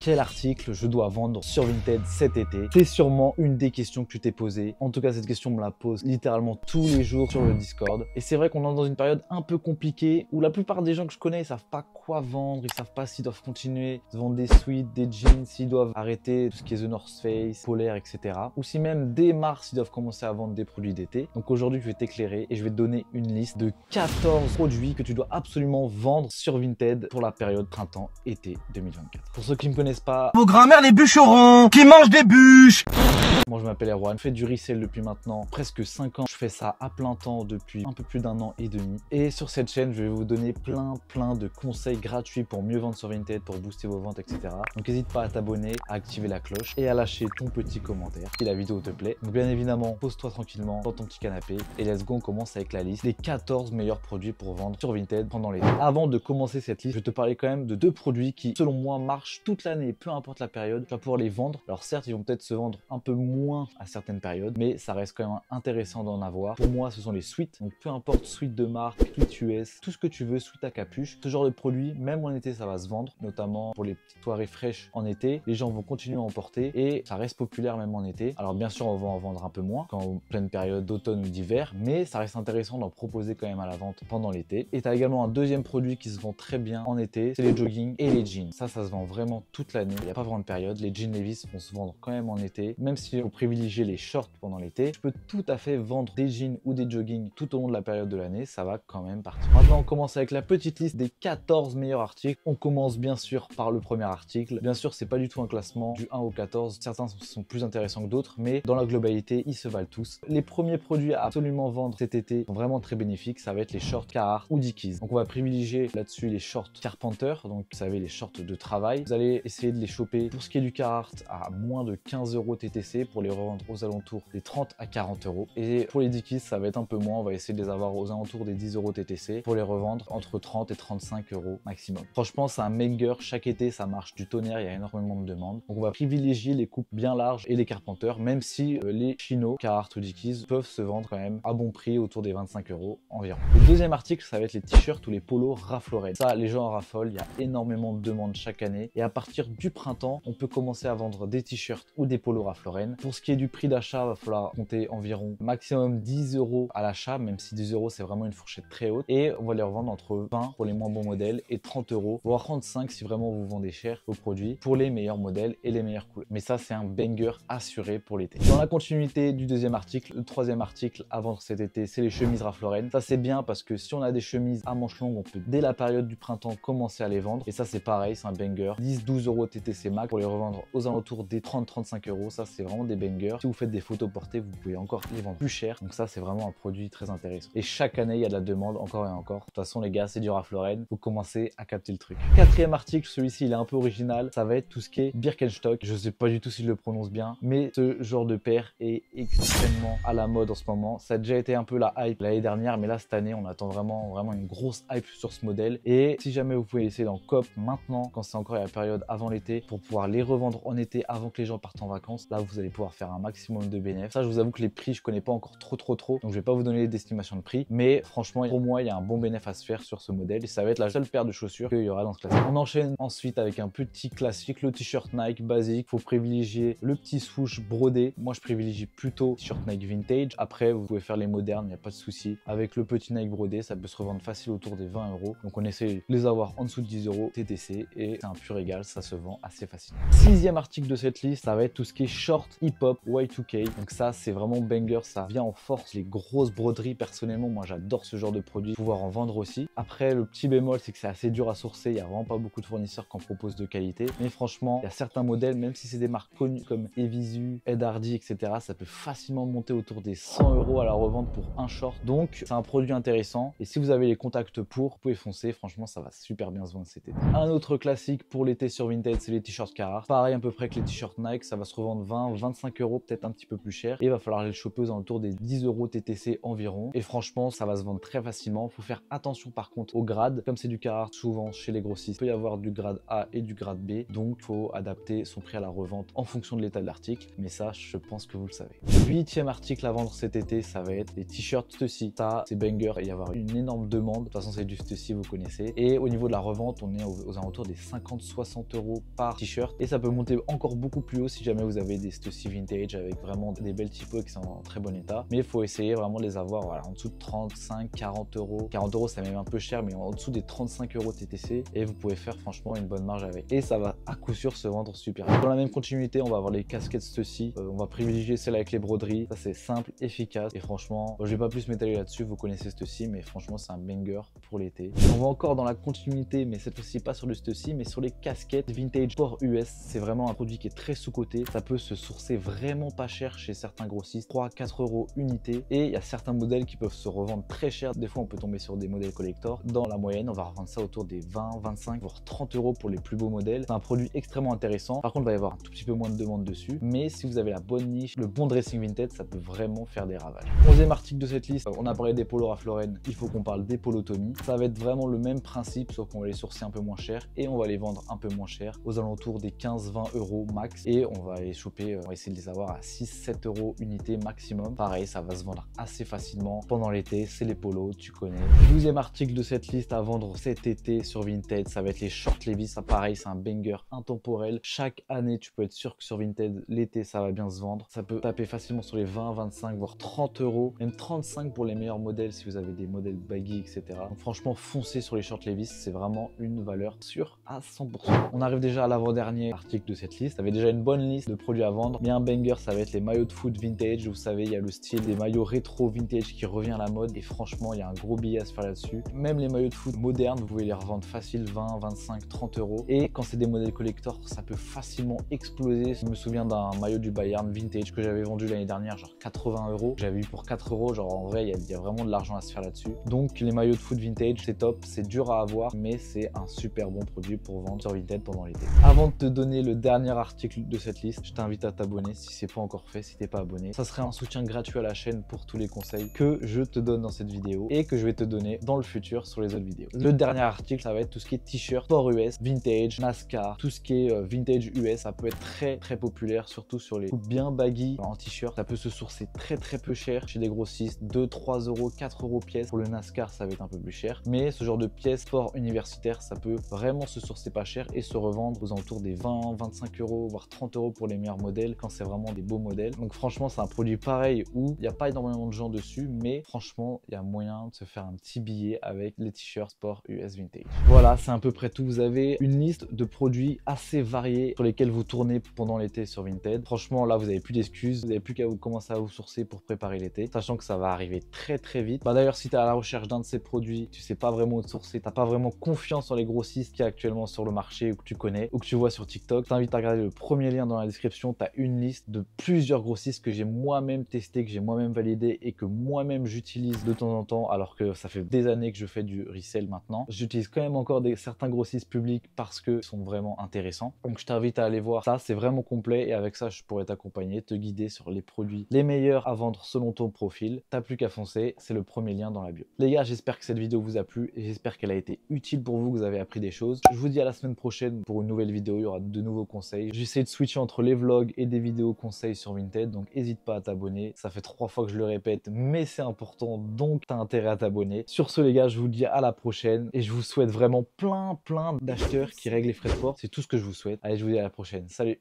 Quel article je dois vendre sur Vinted cet été? C'est sûrement une des questions que tu t'es posée. En tout cas, cette question me la pose littéralement tous les jours sur le Discord. Et c'est vrai qu'on est dans une période un peu compliquée où la plupart des gens que je connais, ils savent pas quoi vendre, ils savent pas s'ils doivent continuer de vendre des sweats, des jeans, s'ils doivent arrêter tout ce qui est The North Face, polaire, etc. Ou si même dès mars, ils doivent commencer à vendre des produits d'été. Donc aujourd'hui, je vais t'éclairer et je vais te donner une liste de 14 produits que tu dois absolument vendre sur Vinted pour la période printemps-été 2024. Pour ceux qui me connaissent pas, vos grand-mères les bûcherons qui mangent des bûches. moi je m'appelle Erwan, je fais du resell depuis maintenant presque 5 ans. Je fais ça à plein temps depuis un peu plus d'1 an et demi. Et sur cette chaîne, je vais vous donner plein de conseils gratuits pour mieux vendre sur Vinted, pour booster vos ventes, etc. Donc n'hésite pas à t'abonner, à activer la cloche et à lâcher ton petit commentaire si la vidéo te plaît. Donc bien évidemment, pose-toi tranquillement dans ton petit canapé et let's go, on commence avec la liste des 14 meilleurs produits pour vendre sur Vinted pendant l'été. Avant de commencer cette liste, je vais te parler quand même de 2 produits qui, selon moi, marchent toute l'année, peu importe la période. Tu vas pouvoir les vendre. Alors certes, ils vont peut-être se vendre un peu moins à certaines périodes, mais ça reste quand même intéressant d'en avoir. Pour moi, ce sont les sweats. Donc peu importe, sweat de marque, sweat US, tout ce que tu veux, sweat à capuche. Ce genre de produit, même en été, ça va se vendre, notamment pour les petites soirées fraîches en été. Les gens vont continuer à en porter et ça reste populaire même en été. Alors bien sûr, on va en vendre un peu moins qu'en pleine période d'automne ou d'hiver, mais ça reste intéressant d'en proposer quand même à la vente pendant l'été. Et tu as également un deuxième produit qui se vend très bien en été, c'est les jogging et les jeans. Ça se vend vraiment toute l'année. Il n'y a pas vraiment de période. Les jeans Levi's vont se vendre quand même en été, même si on privilégie les shorts pendant l'été. Je peux tout à fait vendre des jeans ou des jogging tout au long de la période de l'année. Ça va quand même partir. Maintenant, on commence avec la petite liste des 14 meilleurs articles. On commence bien sûr par le premier article. Bien sûr, c'est pas du tout un classement du 1 au 14. Certains sont plus intéressants que d'autres, mais dans la globalité, ils se valent tous. Les premiers produits à absolument vendre cet été sont vraiment très bénéfiques. Ça va être les shorts Carhartt ou Dickies. Donc on va privilégier là-dessus les shorts Carpenter. Donc vous savez, les shorts de travail. Vous allez essayer de les choper pour ce qui est du Carhartt à moins de 15 € TTC pour les revendre aux alentours des 30 à 40 €. Et pour les Dickies, ça va être un peu moins. On va essayer de les avoir aux alentours des 10 € TTC pour les revendre entre 30 et 35 € maximum. Franchement, c'est un banger. Chaque été, ça marche du tonnerre. Il y a énormément de demandes. Donc on va privilégier les coupes bien larges et les Carpenter, même si les chinos, Carhartt ou Dickies peuvent se vendre quand même à bon prix autour des 25 € environ. Le deuxième article, ça va être les t-shirts ou les polos Ralph Lauren. Ça, les gens en raffolent. Il y a énormément de demandes chaque année. Et à partir du printemps, on peut commencer à vendre des t-shirts ou des polos Ralph Lauren. Pour ce qui est du prix d'achat, il va falloir compter environ maximum 10 € à l'achat, même si 10 € c'est vraiment une fourchette très haute. Et on va les revendre entre 20 pour les moins bons modèles et 30 €, voire 35 si vraiment vous vendez cher vos produits pour les meilleurs modèles et les meilleures couleurs. Mais ça, c'est un banger assuré pour l'été. Dans la continuité du deuxième article, le troisième article à vendre cet été, c'est les chemises Ralph Lauren. Ça, c'est bien parce que si on a des chemises à manches longues, on peut dès la période du printemps commencer à les vendre. Et ça, c'est pareil, c'est un banger. 10-12 € TTC max pour les revendre aux alentours des 30-35 €. Ça, c'est vraiment des bangers. Si vous faites des photos portées, vous pouvez encore les vendre plus cher. Donc ça, c'est vraiment un produit très intéressant. Et chaque année, il y a de la demande encore et encore. De toute façon, les gars, c'est du Ralph Lauren. Vous commencez à capter le truc. Quatrième article, celui-ci, il est un peu original. Ça va être tout ce qui est Birkenstock. Je sais pas du tout si je le prononce bien, mais ce genre de paire est extrêmement à la mode en ce moment. Ça a déjà été un peu la hype l'année dernière, mais là, cette année, on attend vraiment une grosse hype sur ce modèle. Et si jamais vous pouvez essayer d'en cop maintenant, quand c'est encore la période avant l'été, pour pouvoir les revendre en été avant que les gens partent en vacances, là, vous allez pouvoir faire un maximum de bénéfices. Ça, je vous avoue que les prix, je connais pas encore trop, donc je vais pas vous donner d'estimation de prix, mais franchement, pour moi, il y a un bon bénéfice à se faire sur ce modèle et ça va être la seule paire de chaussures qu'il y aura dans ce classement. On enchaîne ensuite avec un petit classique, le t-shirt Nike basique. Faut privilégier le petit swoosh brodé. Moi, je privilégie plutôt t-shirt Nike vintage. Après, vous pouvez faire les modernes, il n'y a pas de souci. Avec le petit Nike brodé, ça peut se revendre facile autour des 20 €. Donc on essaie de les avoir en dessous de 10 € TTC et c'est un pur égal, ça se vend assez facilement. Sixième article de cette liste, ça va être tout ce qui est short hip-hop Y2K. Donc ça, c'est vraiment banger, ça vient en force. Les grosses broderies, personnellement, moi j'adore ce genre de produit, pouvoir en vendre aussi. Après, le petit bémol, c'est que c'est assez dur à sourcer. Il n'y a vraiment pas beaucoup de fournisseurs qui en proposent de qualité. Mais franchement, il y a certains modèles, même si c'est des marques connues comme Evisu, Ed Hardy, etc., ça peut facilement monter autour des 100 € à la revente pour un short. Donc, c'est un produit intéressant. Et si vous avez les contacts pour, vous pouvez foncer. Franchement, ça va super bien se vendre cet été. Un autre classique pour l'été sur Vinted, c'est les t-shirts Carhartt. Pareil à peu près que les t-shirts Nike, ça va se revendre 20-25 25 euros, peut-être un petit peu plus cher. Et il va falloir les choper aux alentours des 10 euros TTC environ. Et franchement, ça va se vendre très facilement. Il faut faire attention par contre au grade. Comme c'est du Carhartt, souvent chez les grossistes, il peut y avoir du grade A et du grade B. Donc, il faut adapter son prix à la revente en fonction de l'état de l'article. Mais ça, je pense que vous le savez. 8e article à vendre cet été, ça va être les t-shirts Stussy. Ça, c'est banger. Il va y avoir une énorme demande. De toute façon, c'est du Stussy, vous connaissez. Et au niveau de la revente, on est aux alentours des 50-60 euros par t-shirt. Et ça peut monter encore beaucoup plus haut si jamais vous avez des Stussy vintage avec vraiment des belles typos qui sont en très bon état. Mais il faut essayer vraiment de les avoir voilà, en dessous de 35-40 euros. 40 euros, c'est même un peu cher, mais en dessous des 35 euros TTC. Et vous pouvez faire franchement une bonne marge avec. Et ça va à coup sûr se vendre super. Dans la même continuité, on va avoir les casquettes Stussy. On va privilégier celle avec les broderies. Ça, c'est simple, efficace. Et franchement, je vais pas plus m'étaler là-dessus. Vous connaissez Stussy, mais franchement, c'est un banger pour l'été. On va encore dans la continuité, mais cette fois-ci pas sur le Stussy, mais sur les casquettes vintage sport US. C'est vraiment un produit qui est très sous-coté. Ça peut se sourcer vraiment pas cher chez certains grossistes, 3-4 euros unité. Et il y a certains modèles qui peuvent se revendre très cher. Des fois, on peut tomber sur des modèles collector. Dans la moyenne, on va revendre ça autour des 20, 25, voire 30 euros pour les plus beaux modèles. C'est un produit extrêmement intéressant. Par contre, il va y avoir un tout petit peu moins de demande dessus. Mais si vous avez la bonne niche, le bon dressing vintage, ça peut vraiment faire des ravages. 11e article de cette liste, on a parlé des polos Ralph Lauren. Il faut qu'on parle des polos Tommy. Ça va être vraiment le même principe, sauf qu'on va les sourcer un peu moins cher et on va les vendre un peu moins cher, aux alentours des 15-20 euros max. Et on va les choper, on va essayer de les avoir à 6-7 euros unité maximum. Pareil, ça va se vendre assez facilement pendant l'été. C'est les polos, tu connais. 12e article de cette liste à vendre cet été sur Vinted, ça va être les shorts Levi's. Ça, pareil, c'est un banger intemporel. Chaque année, tu peux être sûr que sur Vinted, l'été, ça va bien se vendre. Ça peut taper facilement sur les 20, 25, voire 30 euros, même 35 pour les meilleurs modèles si vous avez des modèles baggy, etc. Donc franchement, foncez sur les shorts Levi's, c'est vraiment une valeur sûre à 100%. On arrive déjà à l'avant-dernier article de cette liste. Ça avait déjà une bonne liste de produits à vendre, mais un banger, ça va être les maillots de foot vintage. Vous savez, il y a le style des maillots rétro vintage qui revient à la mode et franchement, il y a un gros billet à se faire là-dessus. Même les maillots de foot modernes, vous pouvez les revendre facile 20, 25, 30 euros. Et quand c'est des modèles collector, ça peut facilement exploser. Je me souviens d'un maillot du Bayern vintage que j'avais vendu l'année dernière, genre 80 euros. J'avais eu pour 4 euros, genre en vrai, il y a vraiment de l'argent à se faire là-dessus. Donc les maillots de foot vintage, c'est top, c'est dur à avoir, mais c'est un super bon produit pour vendre sur Vinted pendant l'été. Avant de te donner le dernier article de cette liste, je t'invite à t'abonner si c'est pas encore fait, si t'es pas abonné. Ça serait un soutien gratuit à la chaîne pour tous les conseils que je te donne dans cette vidéo et que je vais te donner dans le futur sur les autres vidéos. Le dernier article, ça va être tout ce qui est t-shirt, sport US, vintage, NASCAR, tout ce qui est vintage US. Ça peut être très populaire, surtout sur les coupes bien baggy en t-shirt. Ça peut se sourcer très peu cher chez des grossistes, 2, 3 euros, 4 euros pièce. Pour le NASCAR, ça va être un peu plus cher, mais ce genre de pièces sport universitaire, ça peut vraiment se sourcer pas cher et se revendre aux alentours des 20, 25 euros, voire 30 euros pour les meilleurs modèles quand c'est vraiment des beaux modèles. Donc franchement, c'est un produit pareil où il n'y a pas énormément de gens dessus, mais franchement, il y a moyen de se faire un petit billet avec les t-shirts sport US vintage. Voilà, c'est à peu près tout. Vous avez une liste de produits assez variés sur lesquels vous tournez pendant l'été sur Vinted. Franchement, là, vous n'avez plus d'excuses, vous n'avez plus qu'à commencer à vous sourcer pour préparer l'été, sachant que ça va arriver très vite. D'ailleurs, si tu es à la recherche d'un de ces produits, tu sais pas vraiment où te sourcer, t'as pas vraiment confiance en les grossistes qui est actuellement sur le marché ou que tu connais ou que tu vois sur TikTok, je t'invite à regarder le premier lien dans la description. Tu as une liste de plusieurs grossistes que j'ai moi-même testé, que j'ai moi-même validé et que moi-même j'utilise de temps en temps, alors que ça fait des années que je fais du resell maintenant. J'utilise quand même encore certains grossistes publics parce qu'ils sont vraiment intéressants. Donc je t'invite à aller voir ça, c'est vraiment complet et avec ça je pourrais t'accompagner, te guider sur les produits les meilleurs à vendre selon ton profil. T'as plus qu'à foncer, c'est le premier lien dans la bio. Les gars, j'espère que cette vidéo vous a plu et j'espère qu'elle a été utile pour vous, que vous avez appris des choses. Je vous dis à la semaine prochaine pour une nouvelle vidéo, il y aura de nouveaux conseils. J'essaie de switcher entre les vlogs et des vidéos conseils sur Vinted, donc n'hésite pas à t'abonner. Ça fait 3 fois que je le répète, mais c'est important, donc t'as intérêt à t'abonner. Sur ce les gars, je vous dis à la prochaine et je vous souhaite vraiment plein d'acheteurs qui règlent les frais de port. C'est tout ce que je vous souhaite. Allez, je vous dis à la prochaine. Salut!